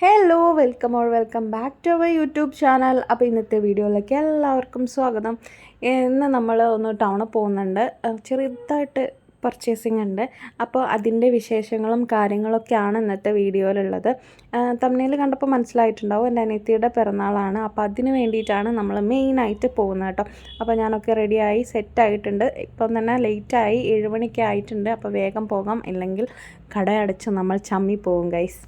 Hello welcome back to our YouTube channel. അപ്പോൾ ഇന്നത്തെ വീഡിയോയിലേക്ക് എല്ലാവർക്കും സ്വാഗതം. ഇന്ന് നമ്മൾ ഒന്ന് ടൗണിൽ പോകുന്നുണ്ട്, ചെറുതായിട്ട് പർച്ചേസിങ് ഉണ്ട്. അപ്പോൾ അതിൻ്റെ വിശേഷങ്ങളും കാര്യങ്ങളൊക്കെയാണ് ഇന്നത്തെ വീഡിയോയിലുള്ളത്. തമ്മിൽ കണ്ടപ്പോൾ മനസ്സിലായിട്ടുണ്ടാവും, എൻ്റെ അനിയത്തിയുടെ പിറന്നാളാണ്. അപ്പോൾ അതിന് വേണ്ടിയിട്ടാണ് നമ്മൾ മെയിനായിട്ട് പോകുന്നത് കേട്ടോ. അപ്പോൾ ഞാനൊക്കെ റെഡിയായി സെറ്റായിട്ടുണ്ട്. ഇപ്പം തന്നെ ലേറ്റായി, 7 മണിക്ക് ആയിട്ടുണ്ട്. അപ്പോൾ വേഗം പോകാം, ഇല്ലെങ്കിൽ കടയടച്ച് നമ്മൾ ചമ്മി പോകും ഗൈസ്.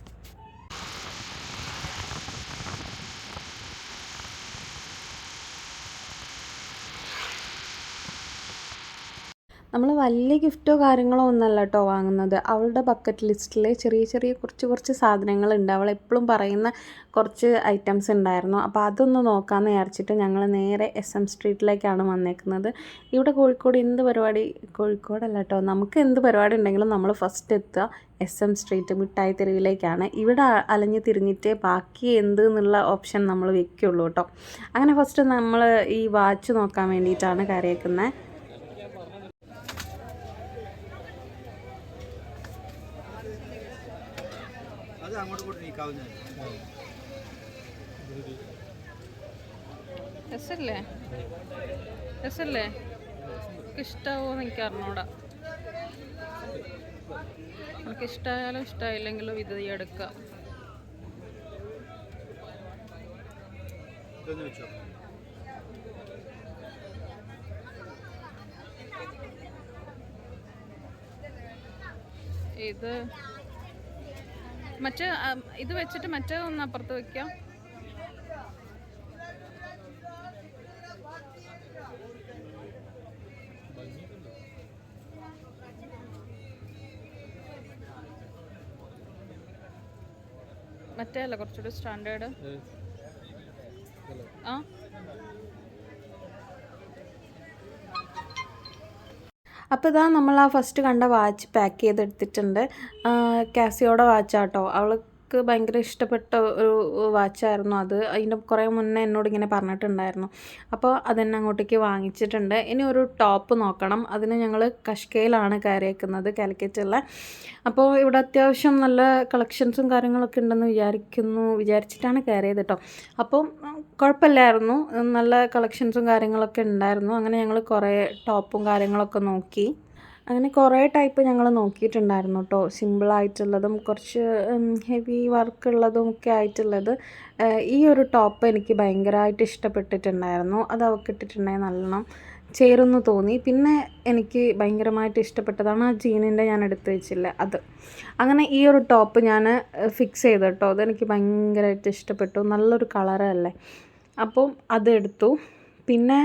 നമ്മൾ വലിയ ഗിഫ്റ്റോ കാര്യങ്ങളോ ഒന്നല്ല കേട്ടോ വാങ്ങുന്നത്. അവളുടെ ബക്കറ്റ് ലിസ്റ്റിൽ ചെറിയ കുറച്ച് സാധനങ്ങളുണ്ട്. അവൾ എപ്പോഴും പറയുന്ന കുറച്ച് ഐറ്റംസ് ഉണ്ടായിരുന്നു. അപ്പോൾ അതൊന്ന് നോക്കാമെന്ന് വിചാരിച്ചിട്ട് ഞങ്ങൾ നേരെ SM സ്ട്രീറ്റിലേക്കാണ് വന്നേക്കുന്നത്. ഇവിടെ കോഴിക്കോട് കോഴിക്കോടല്ല കേട്ടോ, നമുക്ക് എന്ത് പരിപാടി ഉണ്ടെങ്കിലും നമ്മൾ ഫസ്റ്റ് എത്തുക SM സ്ട്രീറ്റ് മിഠായി തെരുവിലേക്കാണ്. ഇവിടെ അലഞ്ഞ് തിരിഞ്ഞിട്ട് ബാക്കി എന്ത് എന്നുള്ള ഓപ്ഷൻ നമ്മൾ വെക്കുള്ളൂ കേട്ടോ. അങ്ങനെ ഫസ്റ്റ് നമ്മൾ ഈ വാച്ച് നോക്കാൻ വേണ്ടിയിട്ടാണ് കയറിയേക്കുന്നത്. രസല്ലേ ഇഷ്ടാവോന്ന് എനിക്ക് അറിഞ്ഞൂടാ. നമുക്ക് ഇഷ്ടമായാലും ഇഷ്ടമായില്ലെങ്കിലും ഇത് എടുക്കാം. ഇത് മറ്റേ ഇത് വെച്ചിട്ട് മറ്റേ ഒന്ന് അപ്പുറത്ത് വെക്കാം. മറ്റേ അല്ല കുറച്ചുകൂടി സ്റ്റാൻഡേർഡ്. അപ്പോൾ ഇതാ നമ്മൾ ആ ഫസ്റ്റ് കണ്ട വാച്ച് പാക്ക് ചെയ്തെടുത്തിട്ടുണ്ട്. കാസിയോടെ വാച്ചാട്ടോ. അവൾക്ക് ഭയങ്കര ഇഷ്ടപ്പെട്ട ഒരു വാച്ചായിരുന്നു അത്. അതിൻ്റെ കുറേ മുന്നേ എന്നോട് ഇങ്ങനെ പറഞ്ഞിട്ടുണ്ടായിരുന്നു. അപ്പോൾ അതെന്നെ അങ്ങോട്ടേക്ക് വാങ്ങിച്ചിട്ടുണ്ട്. ഇനി ഒരു ടോപ്പ് നോക്കണം. അതിന് ഞങ്ങൾ കഷ്കയിലാണ് കയറിയേക്കുന്നത്, കാലിക്കറ്റുള്ള. അപ്പോൾ ഇവിടെ അത്യാവശ്യം നല്ല കളക്ഷൻസും കാര്യങ്ങളൊക്കെ ഉണ്ടെന്ന് വിചാരിച്ചിട്ടാണ് കയറിയത് കേട്ടോ. അപ്പം കുഴപ്പമില്ലായിരുന്നു, നല്ല കളക്ഷൻസും കാര്യങ്ങളൊക്കെ ഉണ്ടായിരുന്നു. അങ്ങനെ ഞങ്ങൾ കുറേ ടോപ്പും കാര്യങ്ങളൊക്കെ നോക്കി. അങ്ങനെ കുറേ ടൈപ്പ് ഞങ്ങൾ നോക്കിയിട്ടുണ്ടായിരുന്നു കേട്ടോ. സിമ്പിളായിട്ടുള്ളതും കുറച്ച് ഹെവി വർക്കുള്ളതും ഒക്കെ ആയിട്ടുള്ളത്. ഈ ഒരു ടോപ്പ് എനിക്ക് ഭയങ്കരമായിട്ട് ഇഷ്ടപ്പെട്ടിട്ടുണ്ടായിരുന്നു. അത് അവൾക്ക് ഇട്ടിട്ടുണ്ടെങ്കിൽ നല്ലോണം ചേരുന്നു തോന്നി. പിന്നെ എനിക്ക് ഭയങ്കരമായിട്ട് ഇഷ്ടപ്പെട്ടതാണ് ആ ജീനിൻ്റെ ഞാൻ എടുത്ത് വെച്ചില്ല അത്. അങ്ങനെ ഈ ഒരു ടോപ്പ് ഞാൻ ഫിക്സ് ചെയ്തു കേട്ടോ. അതെനിക്ക് ഭയങ്കരമായിട്ട് ഇഷ്ടപ്പെട്ടു, നല്ലൊരു കളറല്ലേ. അപ്പം അതെടുത്തു. പിന്നെ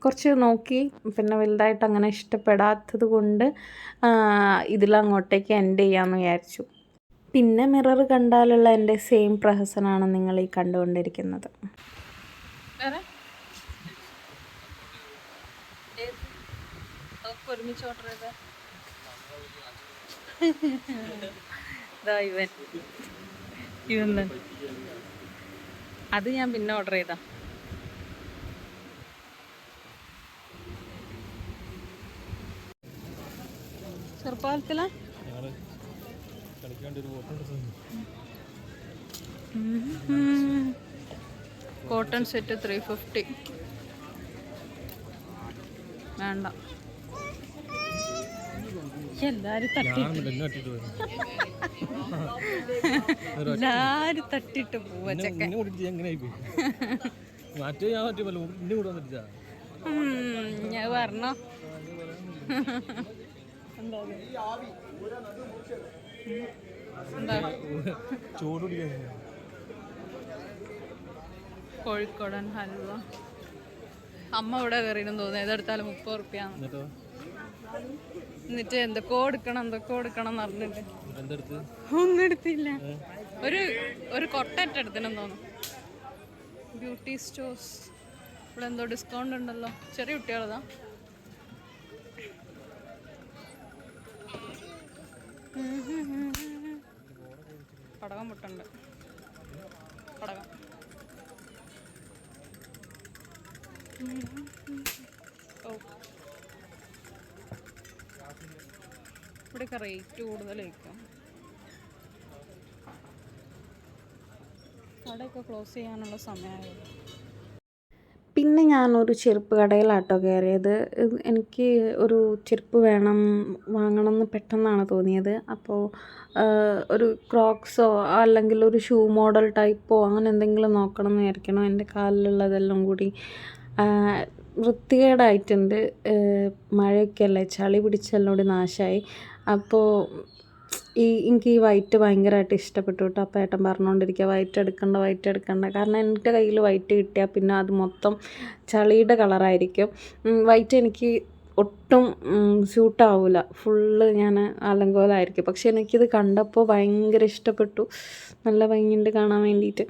കുറച്ച് നോക്കി, പിന്നെ വലുതായിട്ട് അങ്ങനെ ഇഷ്ടപ്പെടാത്തത് കൊണ്ട് ഇതിലങ്ങോട്ടേക്ക് എൻഡ് ചെയ്യാമെന്ന് വിചാരിച്ചു. പിന്നെ മിറർ കണ്ടാലുള്ള എൻ്റെ സെയിം പ്രഹസനമാണ് നിങ്ങൾ ഈ കണ്ടുകൊണ്ടിരിക്കുന്നത്. അത് ഞാൻ പിന്നെ ഓർഡർ ചെയ്താ. ചെറുപ്പാലത്തില കോട്ടൺ സെറ്റ് 350 വേണ്ട. എല്ലാരും തട്ടിട്ട് പോവാ ചെക്കൻ. ഞാൻ പറഞ്ഞോ കോഴിക്കോടൻ ഹൽവ. അമ്മ ഇവിടെ കയറിയെന്ന് തോന്നുന്നു. ഏതെടുത്താലും 30 റുപ്യാണ്. എന്നിട്ട് എന്തൊക്കെ കൊടുക്കണം എന്ന് പറഞ്ഞിട്ട് ഒന്നും എടുത്തില്ല. ഒരു കൊട്ടറ്റ് എടുത്തിനെന്ന് തോന്നുന്നു. Beauty stores. ഇവിടെ എന്തോ ഡിസ്കൗണ്ട് ഉണ്ടല്ലോ. ചെറിയ കുട്ടികളതാ. പടകം മുട്ടുണ്ട്. പടകം ഇവിടെയൊക്കെ റേറ്റ് കൂടുതലായിരിക്കും. കടയൊക്കെ ക്ലോസ് ചെയ്യാനുള്ള സമയമായി. പിന്നെ ഞാനൊരു ചെരുപ്പ് കടയിലാട്ടോ കയറിയത്. എനിക്ക് ഒരു ചെരുപ്പ് വാങ്ങണം എന്ന് പെട്ടെന്നാണ് തോന്നിയത്. അപ്പോൾ ഒരു ക്രോക്സോ അല്ലെങ്കിൽ ഒരു ഷൂ മോഡൽ ടൈപ്പോ അങ്ങനെ എന്തെങ്കിലും നോക്കണം എന്ന് വിചാരിക്കണം. എൻ്റെ കാലിലുള്ളതെല്ലാം കൂടി വൃത്തികേടായിട്ടുണ്ട്. മഴയൊക്കെ അല്ലേ, ചളി പിടിച്ചെല്ലാം കൂടി നാശമായി. അപ്പോൾ എനിക്ക് ഈ വൈറ്റ് ഭയങ്കരമായിട്ട് ഇഷ്ടപ്പെട്ടു കേട്ടോ. അപ്പോൾ ഏട്ടൻ പറഞ്ഞുകൊണ്ടിരിക്കുക വൈറ്റ് എടുക്കണ്ട. കാരണം എൻ്റെ കയ്യിൽ വൈറ്റ് കിട്ടിയാൽ പിന്നെ അത് മൊത്തം ചളിയുടെ കളറായിരിക്കും. വൈറ്റ് എനിക്ക് ഒട്ടും സ്യൂട്ടാവില്ല, ഫുള്ള് ഞാൻ അലങ്കോലമായിരിക്കും. പക്ഷെ എനിക്കിത് കണ്ടപ്പോൾ ഭയങ്കര ഇഷ്ടപ്പെട്ടു, നല്ല ഭംഗിയുണ്ട് കാണാൻ വേണ്ടിയിട്ട്.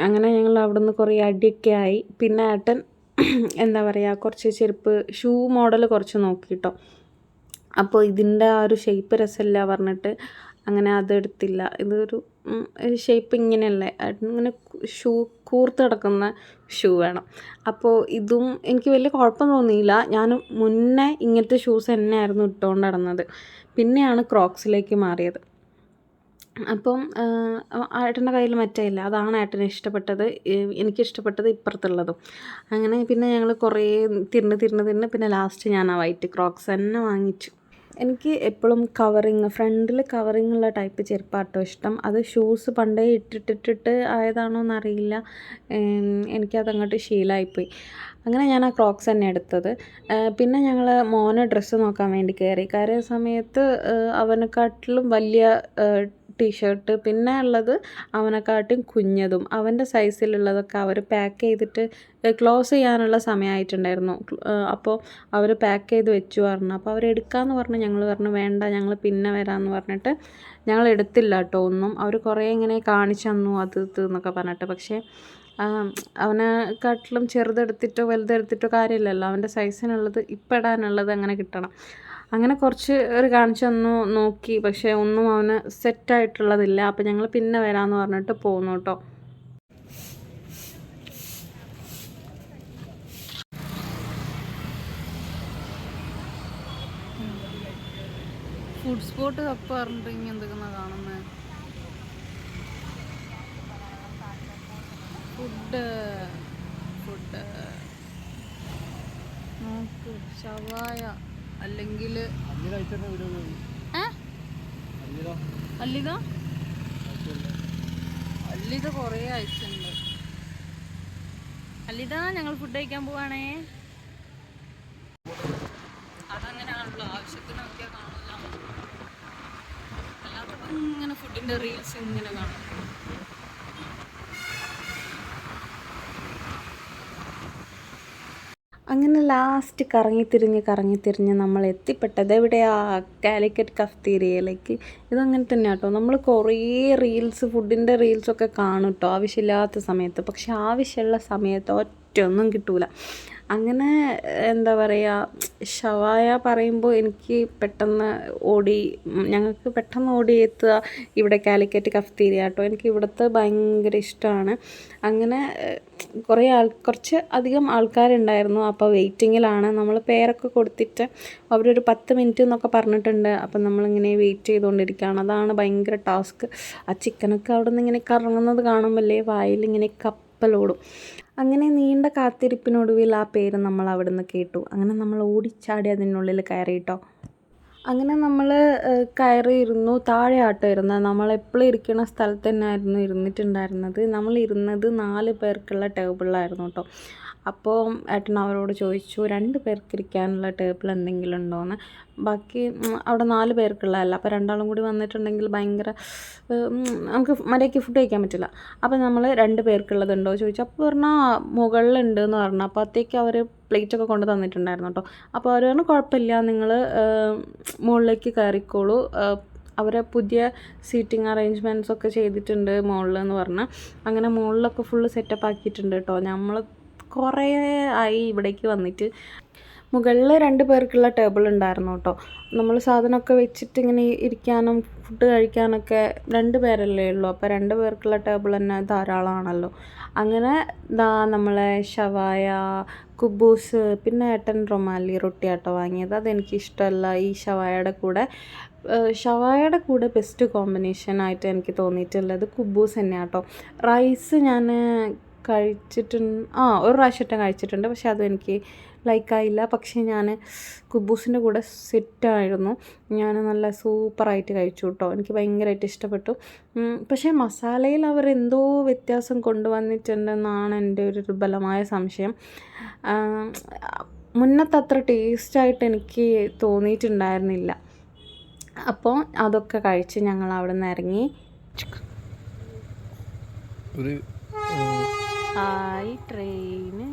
അങ്ങനെ ഞങ്ങൾ അവിടെ നിന്ന് കുറേ അടിയൊക്കെ ആയി. പിന്നെ ഏട്ടൻ എന്താ പറയുക, കുറച്ച് ചെരുപ്പ് ഷൂ മോഡൽ കുറച്ച് നോക്കി കേട്ടോ. അപ്പോൾ ഇതിൻ്റെ ആ ഒരു ഷേപ്പ് രസമില്ല പറഞ്ഞിട്ട് അങ്ങനെ അതെടുത്തില്ല. ഇതൊരു ഷേപ്പ് ഇങ്ങനെയല്ലേ, ഇങ്ങനെ ഷൂ കൂർത്ത് കിടക്കുന്ന ഷൂ വേണം. അപ്പോൾ ഇതും എനിക്ക് വലിയ കുഴപ്പം തോന്നിയില്ല. ഞാൻ മുന്നേ ഇങ്ങനത്തെ ഷൂസ് തന്നെയായിരുന്നു ഇട്ടുകൊണ്ട് നടന്നത്, പിന്നെയാണ് ക്രോക്സിലേക്ക് മാറിയത്. അപ്പം ഏട്ടൻ്റെ കയ്യിൽ മറ്റേ ഇല്ല, അതാണ് ഏട്ടന് ഇഷ്ടപ്പെട്ടത്. എനിക്കിഷ്ടപ്പെട്ടത് ഇപ്പുറത്തുള്ളതും. അങ്ങനെ പിന്നെ ഞങ്ങൾ കുറേ തിരിഞ്ഞ് പിന്നെ ലാസ്റ്റ് ഞാൻ ആ വൈറ്റ് ക്രോക്സ് തന്നെ വാങ്ങിച്ചു. എനിക്ക് എപ്പോഴും ഫ്രണ്ടിൽ കവറിങ് ഉള്ള ടൈപ്പ് ചെരുപ്പാട്ടോ ഇഷ്ടം. അത് ഷൂസ് പണ്ടേ ഇട്ടിട്ട് ആയതാണോ എന്നറിയില്ല, എനിക്കതങ്ങോട്ട് ശീലമായിപ്പോയി. അങ്ങനെ ഞാൻ ആ ക്രോക്സ് തന്നെ എടുത്തത്. പിന്നെ ഞങ്ങൾ മോന് ഡ്രസ്സ് നോക്കാൻ വേണ്ടി കയറിയ സമയത്ത് അവനെക്കാട്ടിലും വലിയ ടീഷർട്ട്, പിന്നെ ഉള്ളത് അവനെക്കാട്ടും കുഞ്ഞതും അവൻ്റെ സൈസിലുള്ളതൊക്കെ അവർ പാക്ക് ചെയ്തിട്ട് ക്ലോസ് ചെയ്യാനുള്ള സമയമായിട്ടുണ്ടായിരുന്നു. അപ്പോൾ അവർ പാക്ക് ചെയ്ത് വെച്ചു പറഞ്ഞു. അപ്പോൾ അവരെടുക്കാമെന്ന് പറഞ്ഞു. ഞങ്ങൾ പറഞ്ഞു വേണ്ട, ഞങ്ങൾ പിന്നെ വരാമെന്ന് പറഞ്ഞിട്ട് ഞങ്ങൾ എടുത്തില്ല കേട്ടോ ഒന്നും. അവർ കുറേ ഇങ്ങനെ കാണിച്ചു തന്നു അത് എന്നൊക്കെ പറഞ്ഞിട്ട്. പക്ഷേ അവനെക്കാട്ടിലും ചെറുതെടുത്തിട്ടോ വലുതെടുത്തിട്ടോ കാര്യമില്ലല്ലോ, അവൻ്റെ സൈസിനുള്ളത് ഇപ്പം ഇടാനുള്ളത് അങ്ങനെ കിട്ടണം. അങ്ങനെ കുറച്ച് കാണിച്ചു തന്നു, നോക്കി. പക്ഷേ ഒന്നും അവന് സെറ്റായിട്ടുള്ളതില്ല. അപ്പോൾ ഞങ്ങൾ പിന്നെ വരാമെന്ന് പറഞ്ഞിട്ട് പോന്നു കേട്ടോ. ഫുഡ് സ്പോട്ട് കപ്പ് പറഞ്ഞിട്ട് ഇങ്ങനെ എന്തൊക്കെയാ കാണുന്നത്? ഫുഡ് നോക്ക്, ഷവായ അല്ലെങ്കിൽ അല്ലിത കുറേ അയച്ചുണ്ട്. അല്ലിത ഞങ്ങൾ ഫുഡ് കഴിക്കാൻ പോവാണേ. അതങ്ങനെയാണല്ലോ, ആവശ്യത്തിന് നോക്കിയാൽ കാണില്ല, അല്ലാത്തപ്പോൾ ഇങ്ങനെ ഫുഡിൻ്റെ റീൽസ് ഇങ്ങനെ കാണും. അങ്ങനെ ലാസ്റ്റ് കറങ്ങിത്തിരിഞ്ഞ് നമ്മൾ എത്തിപ്പെട്ടത് എവിടെയാ, കാലിക്കറ്റ് കഫ്തീരിയയിലേക്ക്. ഇതങ്ങനെ തന്നെ കേട്ടോ, നമ്മൾ കുറേ ഫുഡിൻ്റെ റീൽസൊക്കെ കാണും കേട്ടോ ആവശ്യമില്ലാത്ത സമയത്ത്. പക്ഷെ ആവശ്യമുള്ള സമയത്ത് ഒറ്റൊന്നും കിട്ടൂല. അങ്ങനെ എന്താ പറയുക, ഷവായ പറയുമ്പോൾ എനിക്ക് ഞങ്ങൾക്ക് പെട്ടെന്ന് ഓടി എത്തുക ഇവിടെ കാലിക്കറ്റ് കഫ്തീരിയ കേട്ടോ. എനിക്ക് ഇവിടുത്തെ ഭയങ്കര ഇഷ്ടമാണ്. അങ്ങനെ കുറച്ച് അധികം ആൾക്കാരുണ്ടായിരുന്നു. അപ്പോൾ വെയിറ്റിങ്ങിലാണ്. നമ്മൾ പേരൊക്കെ കൊടുത്തിട്ട് അവരൊരു 10 മിനിറ്റ് എന്നൊക്കെ പറഞ്ഞിട്ടുണ്ട്. അപ്പം നമ്മളിങ്ങനെ വെയിറ്റ് ചെയ്തുകൊണ്ടിരിക്കുകയാണ്. അതാണ് ഭയങ്കര ടാസ്ക്. ആ ചിക്കനൊക്കെ അവിടെ നിന്ന് ഇങ്ങനെ കറങ്ങുന്നത് കാണുമ്പല്ലേ വായിലിങ്ങനെ കപ്പലോടും. അങ്ങനെ നീണ്ട കാത്തിരിപ്പിനൊടുവിൽ ആ പേര് നമ്മൾ അവിടെ നിന്ന് കേട്ടു. അങ്ങനെ നമ്മൾ ഓടിച്ചാടി അതിനുള്ളിൽ കയറി കേട്ടോ. അങ്ങനെ നമ്മൾ കയറിയിരുന്നു. താഴെ ആട്ടോ ഇരുന്നത്. നമ്മളെപ്പോഴും ഇരിക്കുന്ന സ്ഥലത്ത് തന്നെയായിരുന്നു ഇരുന്നിട്ടുണ്ടായിരുന്നത്. നമ്മൾ ഇരുന്നത് 4 പേർക്കുള്ള ടേബിളിലായിരുന്നു കേട്ടോ. അപ്പോൾ ഏട്ടൻ അവരോട് ചോദിച്ചു 2 പേർക്ക് ഇരിക്കാനുള്ള ടേബിൾ എന്തെങ്കിലും ഉണ്ടോയെന്ന്. ബാക്കി അവിടെ 4 പേർക്കുള്ളതല്ല. അപ്പോൾ 2 ആളും കൂടി വന്നിട്ടുണ്ടെങ്കിൽ ഭയങ്കര നമുക്ക് മര്യാദയ്ക്ക് ഫുഡ് കഴിക്കാൻ പറ്റില്ല. അപ്പോൾ നമ്മൾ 2 പേർക്കുള്ളതുണ്ടോ ചോദിച്ചു. അപ്പോൾ പറഞ്ഞാൽ മുകളിലുണ്ട് എന്ന് പറഞ്ഞു. അപ്പോഴത്തേക്ക് അവർ പ്ലേറ്റൊക്കെ കൊണ്ട് തന്നിട്ടുണ്ടായിരുന്നു കേട്ടോ. അപ്പോൾ അവർ പറഞ്ഞു കുഴപ്പമില്ല, നിങ്ങൾ മുകളിലേക്ക് കയറിക്കോളൂ, അവരെ പുതിയ സീറ്റിംഗ് അറേഞ്ച്മെൻറ്റ്സ് ഒക്കെ ചെയ്തിട്ടുണ്ട് മുകളിലെന്ന് പറഞ്ഞാൽ. അങ്ങനെ മുകളിലൊക്കെ ഫുള്ള് സെറ്റപ്പ് ആക്കിയിട്ടുണ്ട് കേട്ടോ. നമ്മൾ കുറേ ആയി ഇവിടേക്ക് വന്നിട്ട്. മുകളിൽ 2 പേർക്കുള്ള ടേബിൾ ഉണ്ടായിരുന്നു കേട്ടോ. നമ്മൾ സാധനമൊക്കെ വെച്ചിട്ട് ഇങ്ങനെ ഇരിക്കാനും ഫുഡ് കഴിക്കാനൊക്കെ 2 പേരല്ലേ ഉള്ളൂ. അപ്പോൾ 2 പേർക്കുള്ള ടേബിൾ തന്നെ ധാരാളമാണല്ലോ. അങ്ങനെ നമ്മളെ ഷവായ, കുബൂസ്, പിന്നെ ഏട്ടൻ റൊമാലി റൊട്ടി ആട്ടോ വാങ്ങിയത്. അതെനിക്ക് ഇഷ്ടമല്ല. ഈ ഷവായയുടെ കൂടെ ഷവായയുടെ കൂടെ ബെസ്റ്റ് കോമ്പിനേഷനായിട്ട് എനിക്ക് തോന്നിയിട്ടുള്ളത് കുബൂസ് തന്നെയാണ് കേട്ടോ. റൈസ് ഞാൻ കഴിച്ചിട്ടുണ്ട്, ഒരു പ്രാവശ്യമായിട്ട് കഴിച്ചിട്ടുണ്ട്, പക്ഷെ അതും എനിക്ക് ലൈക്കായില്ല. പക്ഷേ ഞാൻ കുബൂസിൻ്റെ കൂടെ സെറ്റായിരുന്നു. ഞാൻ നല്ല സൂപ്പറായിട്ട് കഴിച്ചു കേട്ടോ. എനിക്ക് ഭയങ്കരമായിട്ട് ഇഷ്ടപ്പെട്ടു. പക്ഷേ മസാലയിൽ അവർ എന്തോ വ്യത്യാസം കൊണ്ടുവന്നിട്ടുണ്ടെന്നാണ് എൻ്റെ ഒരു ദുർബലമായ സംശയം. മുന്നത്തെ അത്ര ടേസ്റ്റായിട്ട് എനിക്ക് തോന്നിയിട്ടുണ്ടായിരുന്നില്ല. അപ്പോൾ അതൊക്കെ കഴിച്ച് ഞങ്ങൾ അവിടെ നിന്ന് ഇറങ്ങി. ആയി ട്രെയിന്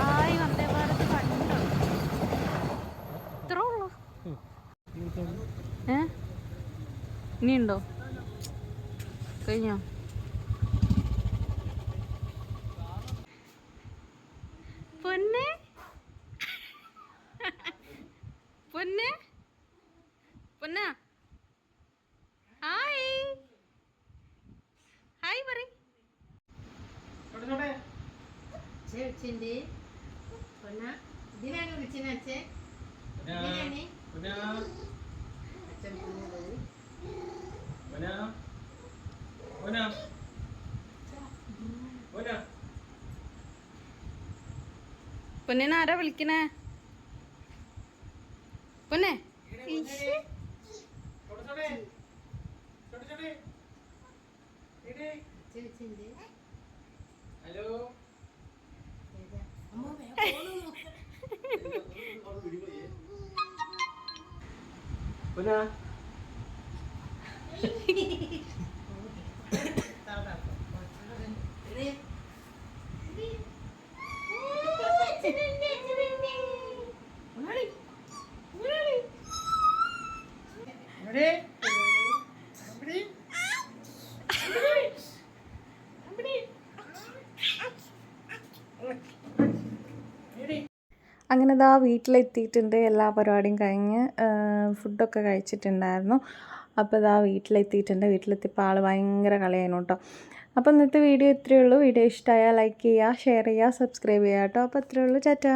ആയി വന്ദേ ഭാരത് കണ്ടോ? ഇത്ര ഉള്ളൂ. ഇനിയുണ്ടോ? കഴിഞ്ഞോ? പൊന്നെ പൊന്നെ പൊന്ന ഹായ് ഹായ് പറ. പൊന്നിനെ ആരാ വിളിക്കണേ? പൊന്നെ ഹലോ പൊന്നാ അങ്ങനെ ഇതാ വീട്ടിലെത്തിയിട്ടുണ്ട്. എല്ലാ പരിപാടിയും കഴിഞ്ഞ് ഫുഡൊക്കെ കഴിച്ചിട്ടുണ്ടായിരുന്നു. അപ്പോൾ ഇതാ വീട്ടിലെത്തിയിട്ടുണ്ട്. വീട്ടിലെത്തിയപ്പോൾ ആൾ ഭയങ്കര കളിയായിരുന്നു കേട്ടോ. അപ്പോൾ ഇന്നത്തെ വീഡിയോ ഇത്രയേ ഉള്ളൂ. വീഡിയോ ഇഷ്ടമായാൽ ലൈക്ക് ചെയ്യുക, ഷെയർ ചെയ്യുക, സബ്സ്ക്രൈബ് ചെയ്യുക കേട്ടോ. അപ്പോൾ ഇത്രയേ ഉള്ളൂ. ടാറ്റാ.